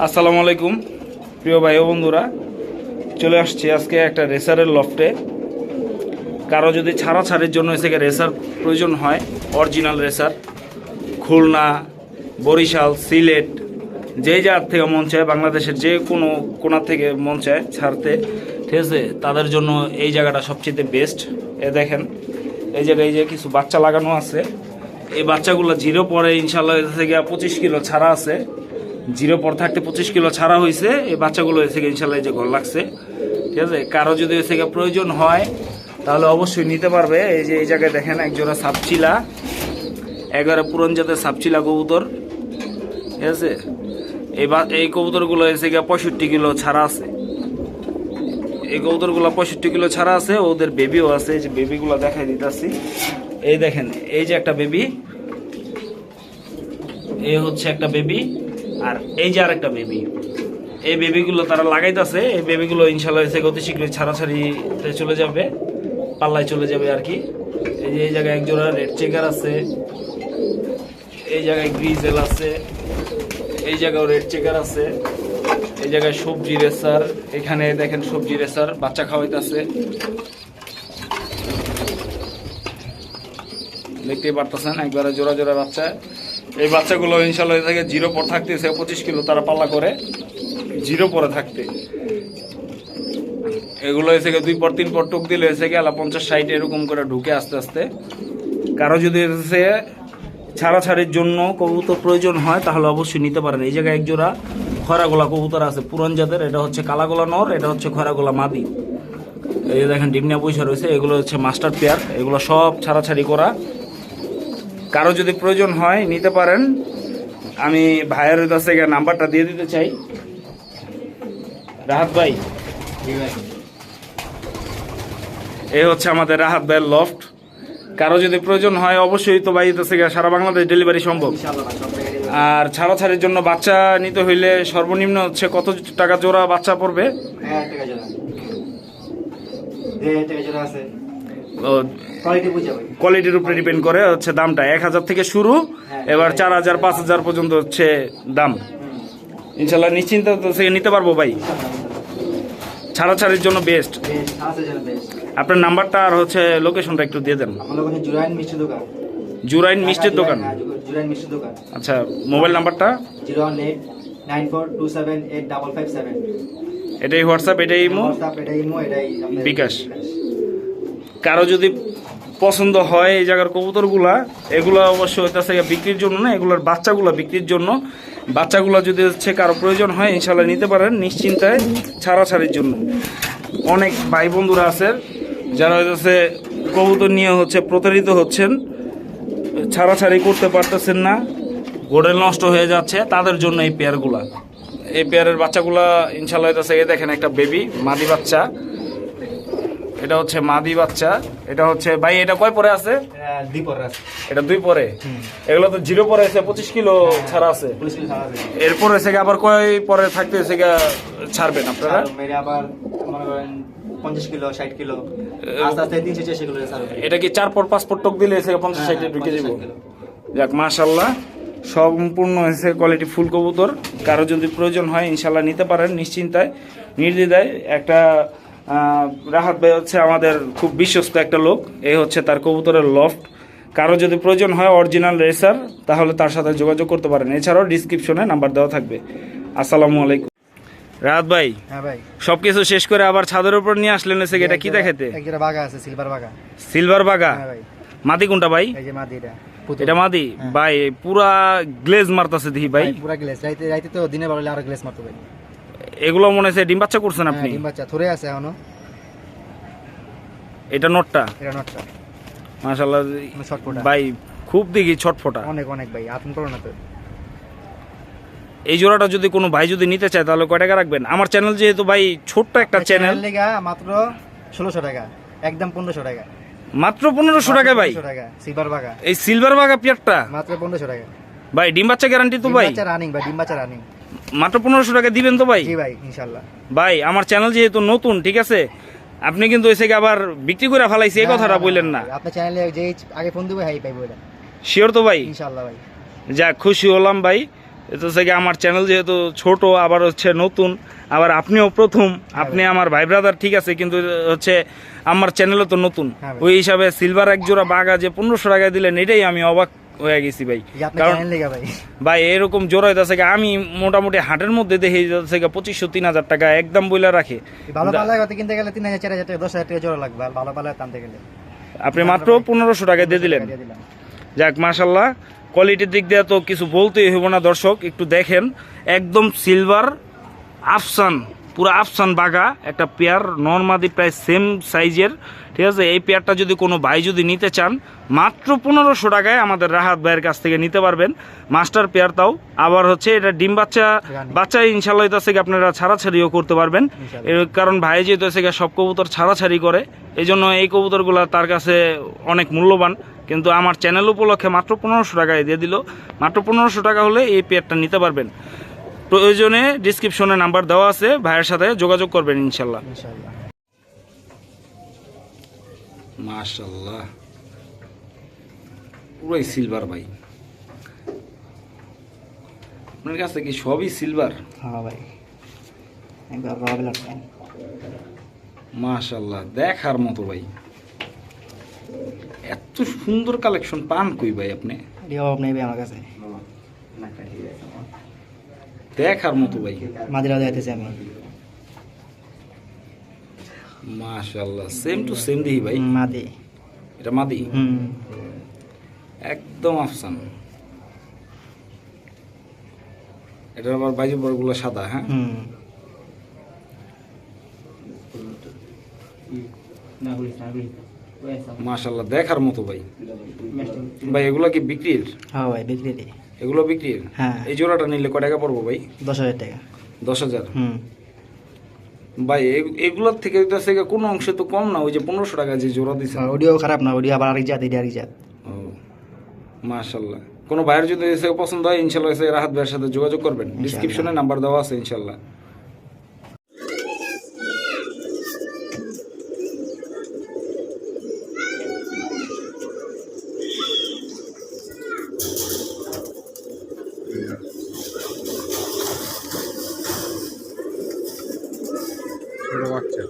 আসসালামু আলাইকুম প্রিয় ভাই ও বন্ধুরা, চলে আসছি আজকে একটা রেসারের লফটে। কারো যদি ছাড়াছাড়ির জন্য এসে রেসার প্রয়োজন হয়, অরিজিনাল রেসার, খুলনা, বরিশাল, সিলেট, যেই জায়গার থেকে মন চায়, বাংলাদেশের যে কোনো কোণা থেকে মন চায় ছাড়তে, ঠিক আছে, তাদের জন্য এই জায়গাটা সবচেয়ে বেস্ট। এ দেখেন, এই জায়গায় এই যে কিছু বাচ্চা লাগানো আছে। এই বাচ্চাগুলো জিরো পরে ইনশাল্লাহ থেকে 25 কিলো ছাড়া আছে। জিরো পর থাকতে 25 কিলো ছাড়া হয়েছে। এই বাচ্চাগুলো এসে ইনশাল্লাহ এই যে ঘর লাগছে, ঠিক আছে। কারো যদি এসে প্রয়োজন হয় তাহলে অবশ্যই নিতে পারবে। এই যে এই জায়গায় দেখেন একজোড়া সাপচিলা, 11 পুরন জাতের সাপচিলা কবুতর, ঠিক আছে। এই কবুতরগুলো এসে 65 কিলো ছাড়া আছে। এই কবুতরগুলো 65 কিলো ছাড়া আছে। ওদের বেবিও আছে, এই যে বেবিগুলো দেখাই দিতেছি। এই দেখেন, এই যে একটা বেবি, এই হচ্ছে একটা বেবি, আর এই যে আর একটা বেবি। এই বেবিগুলো তারা লাগাইতেছে। এই বেবিগুলো ইনশাল্লাহ এসে অতি শীঘ্রই ছাড়াছাড়িতে চলে যাবে, পাল্লায় চলে যাবে আর কি। এই যে এই জায়গায় একজোড়া রেড চেকার আছে, এই জায়গায় গ্রিজেল আছে, এই জায়গায় রেড চেকার আছে, এই জায়গায় সবজি রেসার, এখানে দেখেন সবজি রেসার বাচ্চা খাওয়াইতেছে, দেখতেই পারতেছেন একবারে জোড়া জোড়া বাচ্চা। এই বাচ্চাগুলো ইনশাল্লাহ থেকে জিরো পর থাকতেছে 25 কিলো তারা পাল্লা করে, জিরো পরে থাকতে। এগুলো এসে 2 পর 3 পর টুক দিলে এসে 50-60 এরকম করে ঢুকে আস্তে আস্তে। কারো যদি এসে ছাড়াছাড়ির জন্য কবুতর প্রয়োজন হয় তাহলে অবশ্যই নিতে পারেন। এই জায়গায় একজোড়া খয়রাগোলা কবুতর আছে পুরান জাতের। এটা হচ্ছে কালাগোলা নর, এটা হচ্ছে খয়রাগোলা মাদি। এই দেখেন ডিমনিয়া পয়সা রয়েছে। এগুলো হচ্ছে মাস্টার পেয়ার, এগুলো সব ছাড়াছাড়ি করা। কারো যদি প্রয়োজন হয় নিতে পারেন। আমি ভাইয়ের কাছে নাম্বারটা দিয়ে দিতে চাই। রাহাত ভাই, এই হচ্ছে আমাদের রাহাত ভাইয়ের লফট। কারো যদি প্রয়োজন হয় অবশ্যই তো ভাই থেকে সারা বাংলাদেশ ডেলিভারি সম্ভব। আর ছাড়াছাড়ির জন্য বাচ্চা নিতে হইলে সর্বনিম্ন হচ্ছে কত টাকা জোড়া বাচ্চা পড়বে? কোয়ালিটির উপরে ডিপেন্ড করে হচ্ছে দামটা। 1000 থেকে শুরু, এবার 4000 5000 পর্যন্ত হচ্ছে দাম। ইনশাল্লাহ নিশ্চিন্ত থেকে নিতে পারবো ভাই। ছাড়াছাড়ির জন্য বেস্ট। আপনার নাম্বারটা আর হচ্ছে লোকেশনটা একটু দিয়ে দেন। জুরাইন মিষ্টির দোকান। আচ্ছা, মোবাইল নাম্বারটা 01894278557। এটাই হোয়াটসঅ্যাপ, এটাই ইমো, বিকাশ। কারো যদি পছন্দ হয় এই জায়গার কবুতরগুলা, এগুলো অবশ্যই হইতেছে বিক্রির জন্য না, এগুলোর বাচ্চাগুলো বিক্রির জন্য। বাচ্চাগুলো যদি হচ্ছে কারো প্রয়োজন হয় ইনশাল্লাহ নিতে পারেন নিশ্চিন্তায় ছাড়াছাড়ির জন্য। অনেক ভাই বন্ধুরা আছেন যারা হচ্ছে কবুতর নিয়ে হচ্ছে প্রতারিত হচ্ছেন, ছাড়াছাড়ি করতে পারতেছেন না, গোড়েল নষ্ট হয়ে যাচ্ছে, তাদের জন্য এই পেয়ারগুলা। এই পেয়ারের বাচ্চাগুলা ইনশাল্লাহ হইতেছে। দেখেন একটা বেবি মাদি বাচ্চা, এটা হচ্ছে মাদি বাচ্চা। এটা হচ্ছে ভাই, এটা কয় পরে আছে? এটা 2 পরে। এগুলো তো জিরো পরে আছে, 25 কিলো ছাড়া আছে। এরপর এসে আবার কয় পরে থাকতে এসে ছাড়বেন আপনারা? আবার 50 কিলো 60 কিলো আস্তে আস্তে 340 কিলো ছাড়বে। এটা কি 4 পর 5 পর টক দিলে এসে 50-60 ঢুকে যাব? যাক মাশাআল্লাহ, সম্পূর্ণ এসে কোয়ালিটি ফুল কবুতর। কারো যদি প্রয়োজন হয় ইনশাল্লাহ নিতে পারেন নিশ্চিন্তায় নির্দ্বিধায়। একটা রাহাত ভাই হচ্ছে আমাদের খুব বিশ্বস্ত একটা লোক। এই হচ্ছে তার কবুতরের লফট। কারো যদি প্রয়োজন হয় অরিজিনাল রেসার তাহলে তার সাথে যোগাযোগ করতে পারেন। এছাড়াও ডিসক্রিপশনে নাম্বার দেওয়া থাকবে। আসসালামু আলাইকুম। রাহাত ভাই, হ্যাঁ ভাই, সবকিছু শেষ করে আবার ছাদের উপর নিয়ে আসলেন এসে, এটা কি দেখাতে? একটা বাগা আছে, সিলভার বাগা। সিলভার বাগা? হ্যাঁ ভাই। মাদি কোনটা ভাই? এই যে মাদি, এটা মাদি ভাই। পুরা গ্লেজ মারতাছে দেখি ভাই। পুরা গ্লেজ। রাইতে তো দিনে বলে আর গ্লেজ মারতে ভাই। এগুলো মনে হচ্ছে ডিম বাচ্চা করছেন আপনি? ডিম বাচ্চা থরে আছে এখনো। এটা নটটা? এটা নটটা। মাশাআল্লাহ ছটফটা ভাই, খুব দেখি ছটফটা অনেক অনেক ভাই। আপনি করো না তো। এই জোড়াটা যদি কোনো ভাই যদি নিতে চায় তাহলে কয় টাকা রাখবেন? আমার চ্যানেল যেহেতু ভাই ছোট্ট একটা চ্যানেল, মাত্র 1600 টাকা, একদম 1500 টাকা। মাত্র 1500 টাকা ভাই? সিলভার বাগা। এই সিলভার বাগা পিয়ারটা মাত্র 1500 টাকা ভাই। ডিম বাচ্চা গ্যারান্টি তো ভাই? ডিম বাচ্চা রানিং ভাই, ডিম বাচ্চা রানিং। মাত্র 1500 টাকা দিবেন তো ভাই? জি ভাই, ইনশাআল্লাহ। ভাই আমার চ্যানেল যেহেতু নতুন, ঠিক আছে, আপনি কিন্তু এসে আবার বিক্রি করে ফেলাইছি এই কথাটা বললেন না। আপনার চ্যানেলে যে আগে ফোন দিবে হাই পাইবো এটা। শিওর তো ভাই? ইনশাআল্লাহ ভাই। যাক, খুশি হলাম ভাই। এটা হচ্ছে কি আমার চ্যানেল যেহেতু ছোট, আবার হচ্ছে নতুন, আবার আপনিও প্রথম, আপনি আমার ভাই ব্রাদার ঠিক আছে, কিন্তু হচ্ছে আমার চ্যানেলও তো নতুন, হ্যাঁ ভাই। ওই হিসাবে সিলভার এক জোড়া বাঘা যে 1500 টাকায় দিলেন এটাই আমি অবাক হয়ে গেছি ভাই। এই যে আপনি কারণ চ্যানেল লেগা ভাই। ভাই এরকম জোড়া হইতেছে আমি মোটামুটি হাটের মধ্যে দেখে যাচ্ছে 2500-3000 টাকা একদম বইলা রাখে। এই ভালো পালা হতে কিনতে গেলে 3000 4000 টাকা 10000 টাকা জোড়া লাগবে, আর ভালো পালা টানতে গেলে আপনি মাত্র 1500 টাকায় দিয়ে দিলেন। দিয়ে দিলাম। যাক মাশাল্লাহ, কোয়ালিটির দিক দিয়ে তো কিছু বলতেই হইব না দর্শক, একটু দেখেন একদম সিলভার আফসান, পুরো আফসান বাঘা একটা পেয়ার, নর্মাদি প্রায় সেম সাইজের, ঠিক আছে। এই পেয়ারটা যদি কোনো ভাই যদি নিতে চান মাত্র 1500 টাকায় আমাদের রাহাত ভাইয়ের কাছ থেকে নিতে পারবেন, মাস্টার পেয়ার তাও। আবার হচ্ছে এটা ডিম বাচ্চা ইনশাল্লাহ হইতাছে আপনারা ছাড়াছাড়িও করতে পারবেন, এর কারণ ভাই যেহেতু হচ্ছে সব কবুতর ছাড়াছাড়ি করে, এই জন্য এই কবুতরগুলো তার কাছে অনেক মূল্যবান। কিন্তু আমার চ্যানেল উপলক্ষে মাত্র 1500 টাকায় দিয়ে দিল, মাত্র 1500 টাকা হলে এই পেয়ারটা নিতে পারবেন। প্রয়োজনে ডিসক্রিপশনে নাম্বার দেওয়া আছে, ভাইয়ের সাথে যোগাযোগ করবেন ইনশাল্লাহ। ইনশাআল্লাহ। মাশাল্লাহ, পুরোই সিলভার ভাই। আপনার কাছে কি সবই সিলভার? হ্যাঁ ভাই, একবার রবেল আটকান। মাশাল্লাহ, দেখার মতো ভাই। এত সুন্দর কালেকশন পান কই ভাই আপনি? এর অভাব নেই ভাই আমার কাছে, দেখার মতো ভাই। মাদিরা যাইতেছি আমি। মাশাল্লাহ, সেম টু সেম দিই ভাই। মাদি। এটা মাদি, একদম আফসান। এটা আবার বাইজু বড়গুলো সাদা, হ্যাঁ। মাশাল্লাহ, দেখার মতো ভাই। ভাই এগুলো কি বিক্রির? হ্যাঁ ভাই, বিক্রি। এগুলো বিক্রির? হ্যাঁ। এই জোড়াটা নিলে কয় টাকা পড়বো ভাই? 10000 টাকা। 10,000? ভাই এগুলোর থেকে কোনো অংশে তো কম না, ওই যে 1500 টাকা যে জোড়া দিচ্ছে। অডিও খারাপ না, অডিও আবার আরেক জাত, এটা আরেক জাত। ও মাশাল্লাহ, কোনো ভাইয়ের যদি এসে পছন্দ হয় ইনশাল্লাহ এসে রাহাত ভাইয়ের সাথে যোগাযোগ করবেন, ডিসক্রিপশনে নাম্বার দেওয়া আছে ইনশাল্লাহ। ছোট বাচ্চা